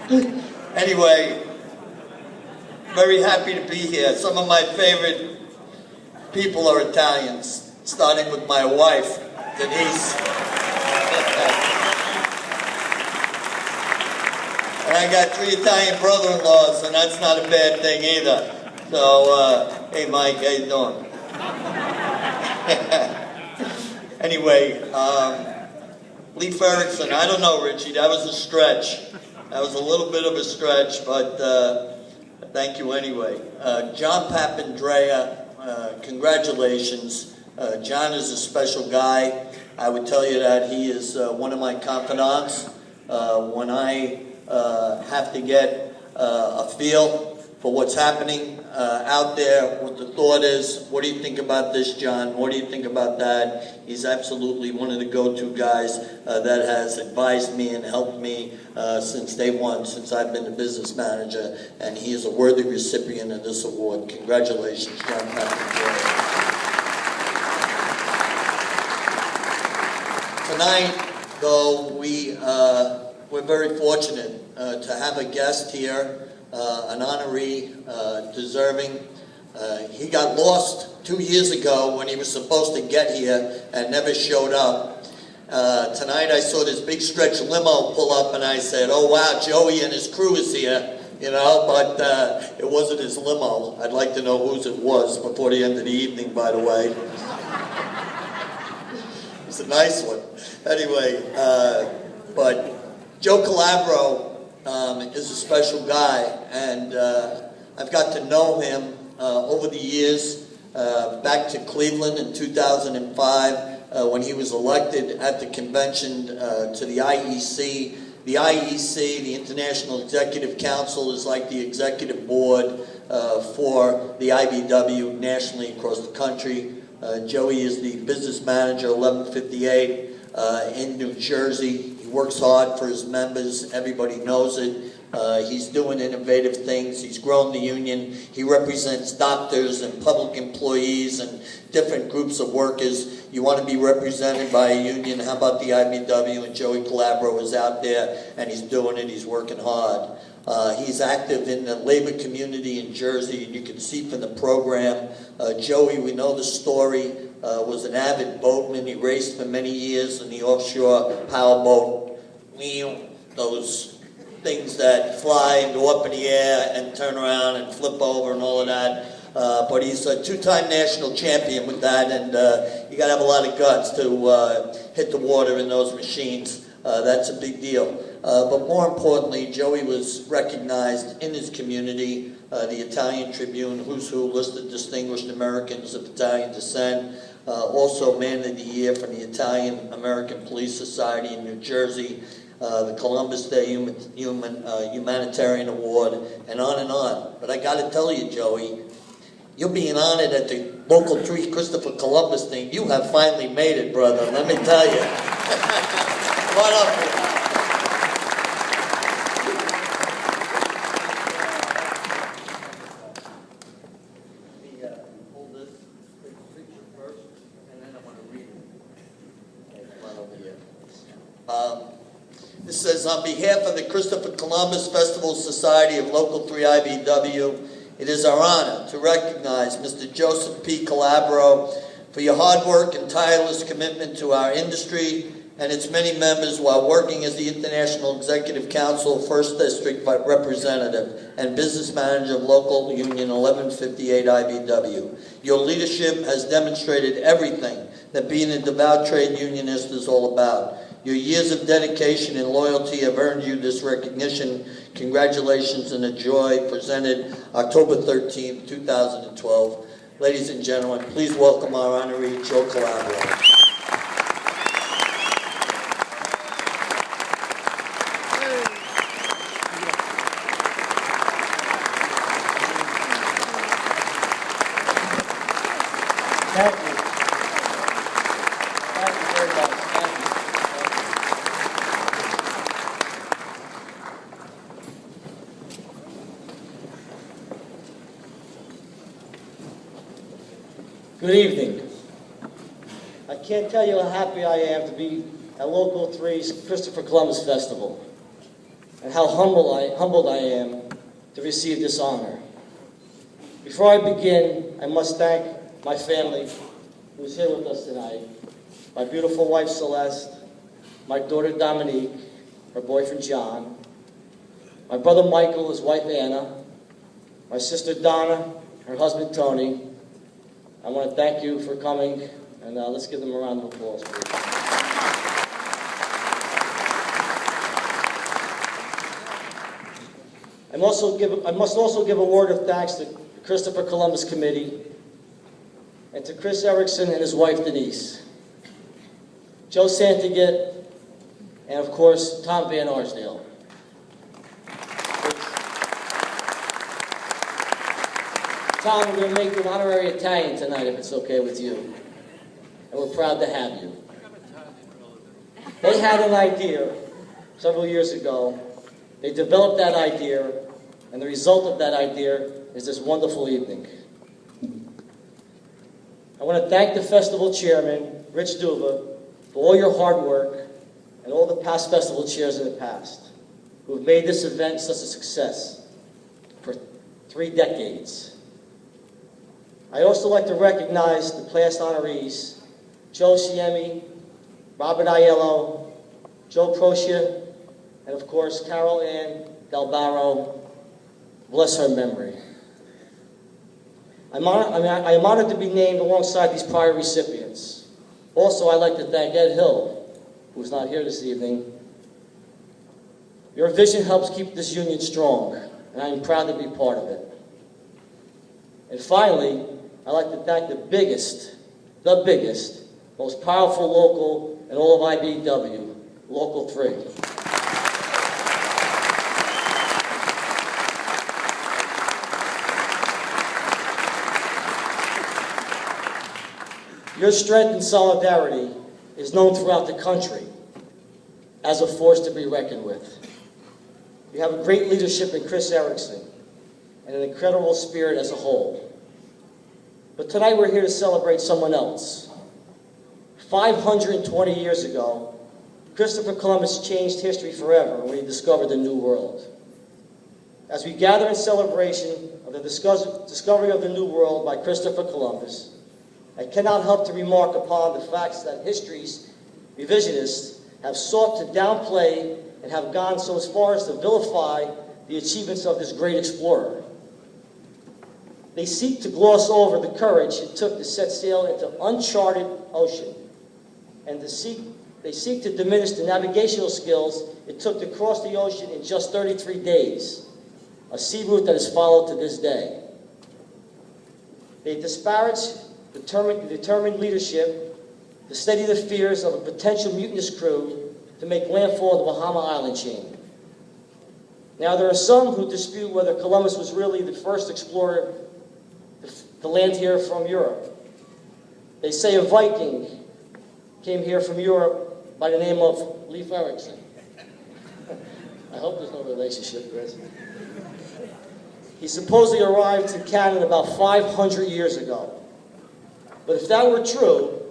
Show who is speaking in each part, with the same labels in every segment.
Speaker 1: Anyway, very happy to be here. Some of my favorite people are Italians, starting with my wife, Denise. And I got 3 Italian brother-in-laws, and that's not a bad thing either. So, hey Mike, how you doing? Anyway, Lee Ferguson, I don't know, Richie, that was a stretch. That was a little bit of a stretch, but thank you anyway. John Papandrea, congratulations. John is a special guy. I would tell you that he is one of my confidants. When I have to get a feel for what's happening out there, what the thought is, what do you think about this, John? What do you think about that? He's absolutely one of the go-to guys that has advised me and helped me since day one, since I've been a business manager, and he is a worthy recipient of this award. Congratulations, John Patrick. Tonight, though, we're very fortunate to have a guest here, an honoree, deserving. He got lost 2 years ago when he was supposed to get here and never showed up. Tonight I saw this big stretch limo pull up and I said, oh wow, Joey and his crew is here, you know, but it wasn't his limo. I'd like to know whose it was before the end of the evening, by the way. It's a nice one. Anyway, but Joe Calabro is a special guy, and I've got to know him over the years, back to Cleveland in 2005 when he was elected at the convention to the IEC. The IEC, the International Executive Council, is like the executive board for the IBW nationally across the country. Joey is the business manager, 1158 in New Jersey. He works hard for his members. Everybody knows it. He's doing innovative things. He's grown the union. He represents doctors and public employees and different groups of workers. You want to be represented by a union, how about the IBW? And Joey Calabro is out there, and he's doing it. He's working hard. He's active in the labor community in Jersey, and you can see from the program. Joey, we know the story, was an avid boatman. He raced for many years in the offshore powerboat. Those things that fly and go up in the air and turn around and flip over and all of that. But he's a 2-time national champion with that, and you got to have a lot of guts to hit the water in those machines. That's a big deal. But more importantly, Joey was recognized in his community. The Italian Tribune, Who's Who, listed distinguished Americans of Italian descent. Also Man of the Year from the Italian American Police Society in New Jersey. The Columbus Day Humanitarian Award, and on and on. But I got to tell you, Joey, you're being honored at the Local 3 Christopher Columbus thing. You have finally made it, brother. Let me tell you. Come on up here. Hold this picture first, and then I want to read it. Okay, come on over here. This says, on behalf of the Christopher Columbus Festival Society of Local 3 IBW, it is our honor to recognize Mr. Joseph P. Calabro for your hard work and tireless commitment to our industry and its many members while working as the International Executive Council 1st District Representative and Business Manager of Local Union 1158 IBW. Your leadership has demonstrated everything that being a devout trade unionist is all about. Your years of dedication and loyalty have earned you this recognition. Congratulations and a joy. Presented October 13th, 2012. Ladies and gentlemen, please welcome our honoree, Joe Calabro.
Speaker 2: Thank you. Thank you very much. Thank you. Good evening. I can't tell you how happy I am to be at Local 3's Christopher Columbus Festival. and how humbled I am to receive this honor. Before I begin, I must thank my family who is here with us tonight, my beautiful wife Celeste, my daughter Dominique, her boyfriend John, my brother Michael, his wife Anna, my sister Donna, her husband Tony. I want to thank you for coming, and let's give them a round of applause, please. I must also give a word of thanks to the Christopher Columbus Committee and to Chris Erickson and his wife Denise, Joe Santigit, and of course Tom Van Arsdale. Tom, we're going to make you an honorary Italian tonight if it's okay with you, and we're proud to have you. They had an idea several years ago. They developed that idea, and the result of that idea is this wonderful evening. I want to thank the festival chairman, Rich Duva, for all your hard work and all the past festival chairs in the past who have made this event such a success for 3 decades. I also like to recognize the past honorees, Joe Siemi, Robert Aiello, Joe Procia, and of course, Carol Ann Del Barro. Bless her memory. I am honored to be named alongside these prior recipients. Also, I'd like to thank Ed Hill, who's not here this evening. Your vision helps keep this union strong, and I'm proud to be part of it. And finally, I'd like to thank the biggest, most powerful local in all of IBEW, Local 3. Your strength and solidarity is known throughout the country as a force to be reckoned with. You have a great leadership in Chris Erickson and an incredible spirit as a whole. But tonight we're here to celebrate someone else. 520 years ago, Christopher Columbus changed history forever when he discovered the New World. As we gather in celebration of the discovery of the New World by Christopher Columbus, I cannot help to remark upon the facts that history's revisionists have sought to downplay and have gone so as far as to vilify the achievements of this great explorer. They seek to gloss over the courage it took to set sail into uncharted ocean, and they seek to diminish the navigational skills it took to cross the ocean in just 33 days, a sea route that is followed to this day. They disparage determined leadership to steady the fears of a potential mutinous crew to make landfall in the Bahama Island chain. Now, there are some who dispute whether Columbus was really the first explorer to land here from Europe. They say a Viking came here from Europe by the name of Leif Erikson. I hope there's no relationship, Chris. He supposedly arrived in Canada about 500 years ago. But if that were true,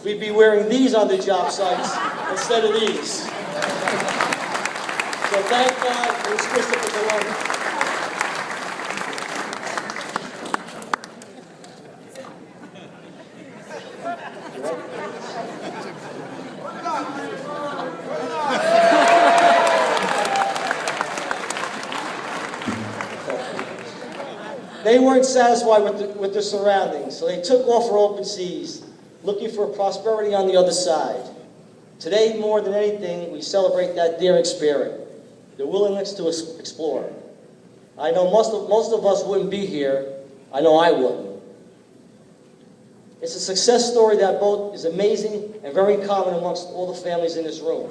Speaker 2: we'd be wearing these on the job sites instead of these. So thank God for Christopher Columbus. They weren't satisfied with their surroundings, so they took off for open seas, looking for prosperity on the other side. Today, more than anything, we celebrate that daring spirit, the willingness to explore. I know most of us wouldn't be here. I know I wouldn't. It's a success story that both is amazing and very common amongst all the families in this room.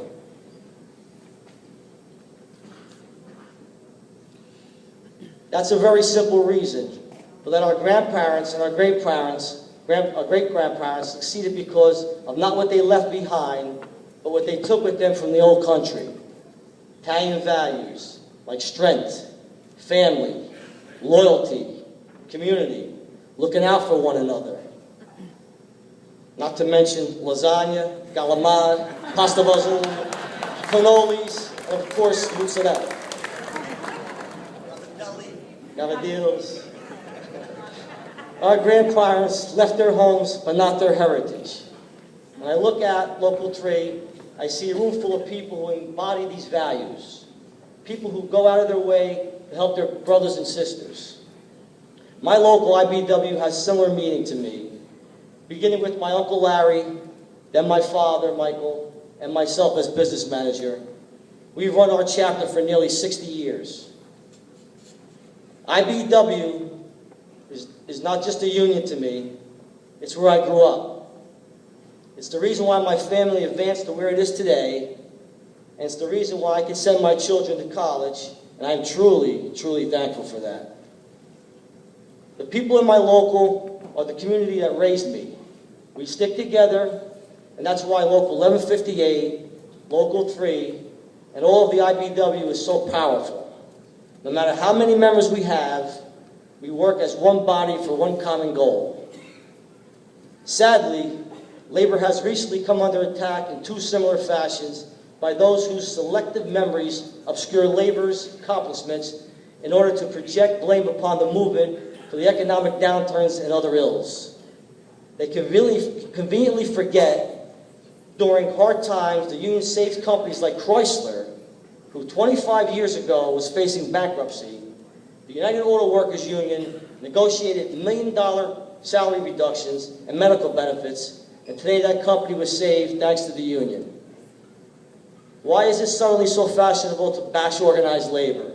Speaker 2: That's a very simple reason, but that our grandparents and our great-grandparents succeeded because of not what they left behind, but what they took with them from the old country. Italian values like strength, family, loyalty, community, looking out for one another. not to mention lasagna, galamad, pasta vazzola, cannolis, and of course, mozzarella. Gavadillos. Our grandparents left their homes, but not their heritage. When I look at Local 3, I see a room full of people who embody these values. People who go out of their way to help their brothers and sisters. My local IBW has similar meaning to me, beginning with my Uncle Larry, then my father, Michael, and myself as business manager. We've run our chapter for nearly 60 years. IBW is not just a union to me, it's where I grew up. It's the reason why my family advanced to where it is today, and it's the reason why I can send my children to college, and I'm truly, truly thankful for that. The people in my local are the community that raised me. We stick together, and that's why Local 1158, Local 3, and all of the IBW is so powerful. No matter how many members we have, we work as one body for one common goal. Sadly, labor has recently come under attack in two similar fashions by those whose selective memories obscure labor's accomplishments in order to project blame upon the movement for the economic downturns and other ills. They conveniently forget during hard times the union saved companies like Chrysler, who 25 years ago was facing bankruptcy. The United Auto Workers Union negotiated $1 million salary reductions and medical benefits, and today that company was saved thanks to the union. Why is it suddenly so fashionable to bash organized labor?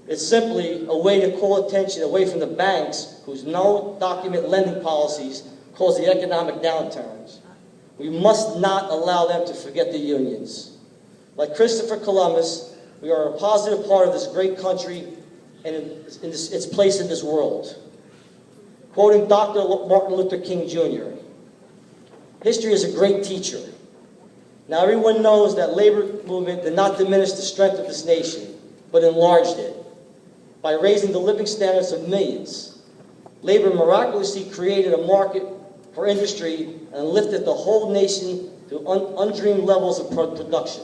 Speaker 2: It's simply a way to call attention away from the banks whose no-document lending policies cause the economic downturns. We must not allow them to forget the unions. Like Christopher Columbus, we are a positive part of this great country and its place in this world. Quoting Dr. Martin Luther King Jr., "History is a great teacher. Now everyone knows that labor movement did not diminish the strength of this nation, but enlarged it. By raising the living standards of millions, labor miraculously created a market for industry and lifted the whole nation to undreamed levels of production.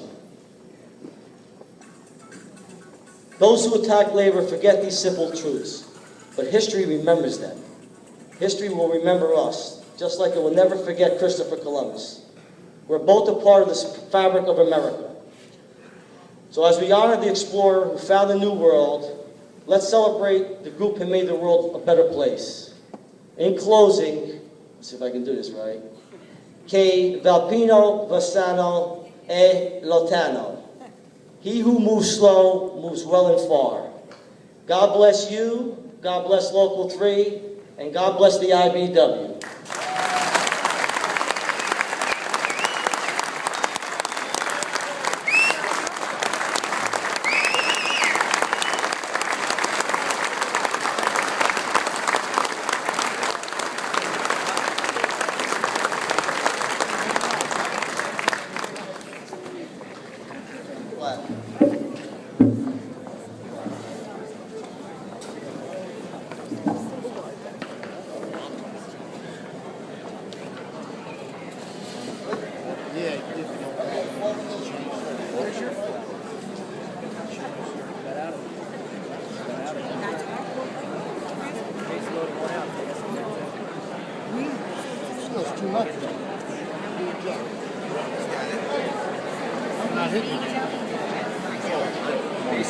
Speaker 2: Those who attack labor forget these simple truths, but history remembers them. History will remember us, just like it will never forget Christopher Columbus. We're both a part of this fabric of America. So as we honor the explorer who found the New World, let's celebrate the group who made the world a better place. In closing, let's see if I can do this right. Che Valpino Vastano e Lotano. He who moves slow moves well and far. God bless you, God bless Local 3, and God bless the IBW.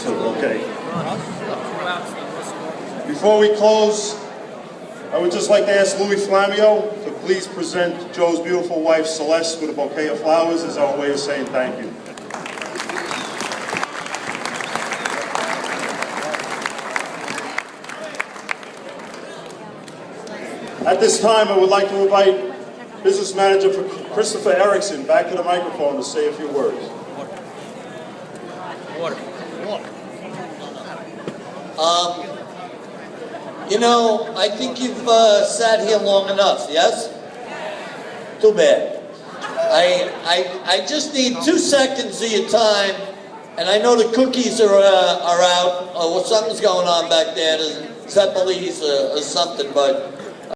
Speaker 3: Okay. Before we close, I would just like to ask Louis Flamio to please present Joe's beautiful wife Celeste with a bouquet of flowers as our way of saying thank you. At this time, I would like to invite Business Manager for Christopher Erickson back to the microphone to say a few words.
Speaker 1: You know, I think you've sat here long enough, yes? Too bad. I just need 2 seconds of your time, and I know the cookies are out, or something's going on back there, Zeppelis or something, but